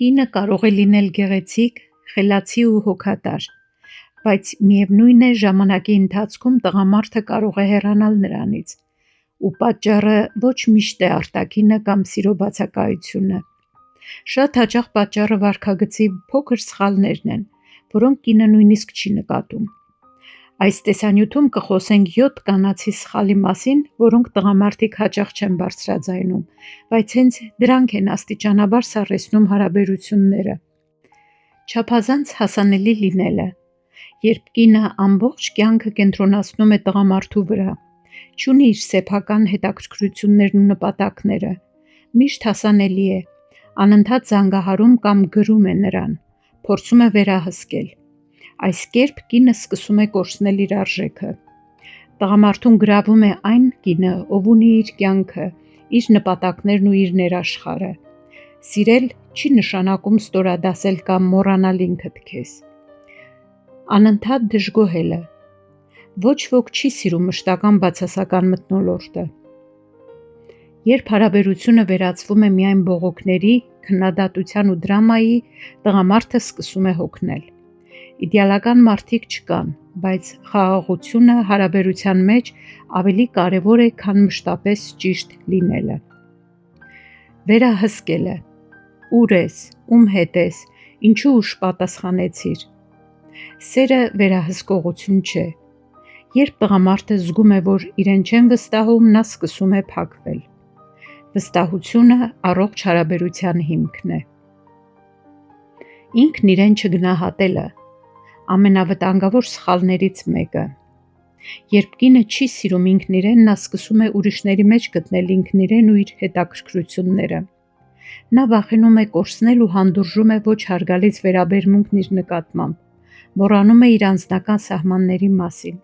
Կինը կարող է լինել գեղեցիկ, խելացի ու հոգատար, բայց միևնույն է ժամանակի ընթացքում տղամարդը կարող է հեռանալ նրանից, ու պատճառը ոչ միշտ է արտաքինը կամ սիրո բացակայությունը։ Շատ հաճախ պատճառը վարքագծի փոքր սխալներն են, որոնք կինը նույնիսկ չի նկատում։ Այս տեսանյութում կխոսենք 7 կանացի սխալի մասին, որոնք տղամարդիկ հաճախ չեն բարձրաձայնում, բայց հենց դրանք են աստիճանաբար սառեցնում հարաբերությունները։ Չափազանց հասանելի լինելը։ Երբ կինը ամբողջ կյանքը կենտրոնացնում է տղամարդու վրա, չունի իր սեփական հետաքրքրություններն ու նպատակները, միշտ հասանելի է, անընդհատ զանգահարում կամ գրում է նրան, փորձում է վերահսկել։ Այս կերպ կինը սկսում է կորցնել իր արժեքը։ Տղամարդուն գրավում է այն կինը, ով ունի իր կյանքը, իր նպատակներն ու իր ներաշխարհը։ Սիրել չի նշանակում ստորադասել կամ մոռանալ ինքդ քեզ։ Անընդհատ դժգոհելը։ Ոչ ոք չի սիրում մշտական բացասական մթնոլորտը։ Երբ հարաբերությունը վերածվում է միայն բողոքների, քննադատության ու դրամայի, տղամարդը սկսում է հոգնել։ Իդեալական մարդիկ չկան, բայց խաղաղությունը հարաբերության մեջ ավելի կարևոր է, քան մշտապես ճիշտ լինելը։ Վերահսկելը։ Ուր ես, ում հետ ես, ինչու ուշ պատասխանեցիր։ Սերը վերահսկողություն չէ։ Երբ տղամարդը զգում է, որ իրեն չեն վստահում, նա սկսում է փակվել։ Վստահությունը առողջ հարաբերության հիմքն է։ Ինքն իրեն չգնահատելը։ Ամենավտանգավոր սխալներից մեկը։ Երբ կինը չի սիրում ինքն իրեն, նա սկսում է ուրիշների մեջ գտնել ինքն իրեն ու իր հետաքրքրությունները։ Նա վախենում է կորցնել ու հանդուրժում է ոչ հարգալից վերաբերմունքն իր նկատմամբ, մոռանում է իր անձնական սահմանների մասին։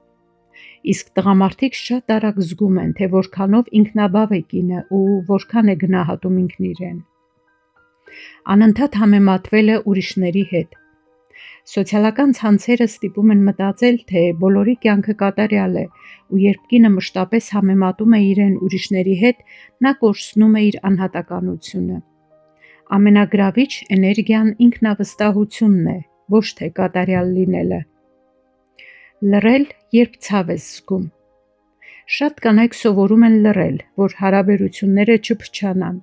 Իսկ տղամարդիկ շատ արագ զգում են, թե որքանով ինքնաբավ է կինը ու որքան է գնահատում ինքն իրեն։ Անընդհատ համեմատվելը ուրիշների հետ։ Սոցիալական ցանցերը ստիպում են մտածել, թե բոլորի կյանքը կատարյալ է, ու երբ կինը մշտապես համեմատում է իրեն ուրիշների հետ, նա կորցնում է իր անհատականությունը։ Ամենագրավիչ էներգիան ինքնավստահությունն է, ոչ թե կատարյալ լինելը։ Լռել, երբ ցավ ես զգում։ Շատ կանայք սովորում են լռել, որ հարաբերությունները չփչանան,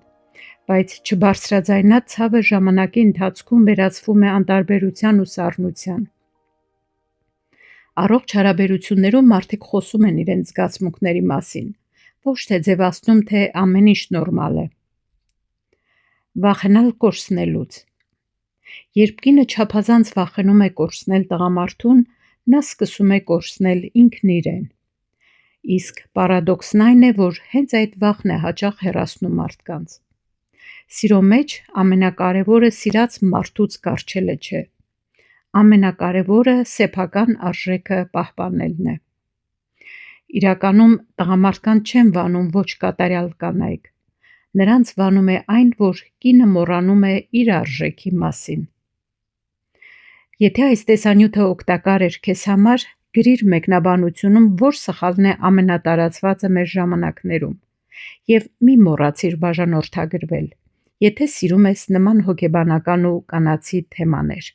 բայց չբարձրաձայնած ցավը ժամանակի ընթացքում վերածվում է անտարբերության ու սառնության։ Առողջ հարաբերություններում մարդիկ խոսում են իրենց զգացմունքների մասին, ոչ թե ձևացնում, թե ամեն ինչ նորմալ է։ Վախենալ կորցնելուց։ Երբ կինը չափազանց վախենում է կորցնել տղամարդուն, նա սկսում է կորցնել ինքն իրեն։ Իսկ պարադոքսն այն է, որ հենց այդ վախն է հաճախ հեռացնում մարդկանց։ Սիրո մեջ ամենակարևորը սիրած մարդուց կառչելը չէ։ Ամենակարևորը սեփական արժեքը պահպանելն է։ Իրականում տղամարդկանց չեն վանում ոչ կատարյալ կանայք։ Նրանց վանում է այն, որ կինը մոռանում է իր արժեքի մասին։ Եթե այս տեսանյութը օգտակար էր քեզ համար, գրիր մեկնաբանությունում, որ սխալն է ամենատարածվածը մեր ժամանակներում, և մի մոռացիր բաժանորդագրվել, եթե սիրում ես նման հոգեբանական ու կանացի թեմաներ։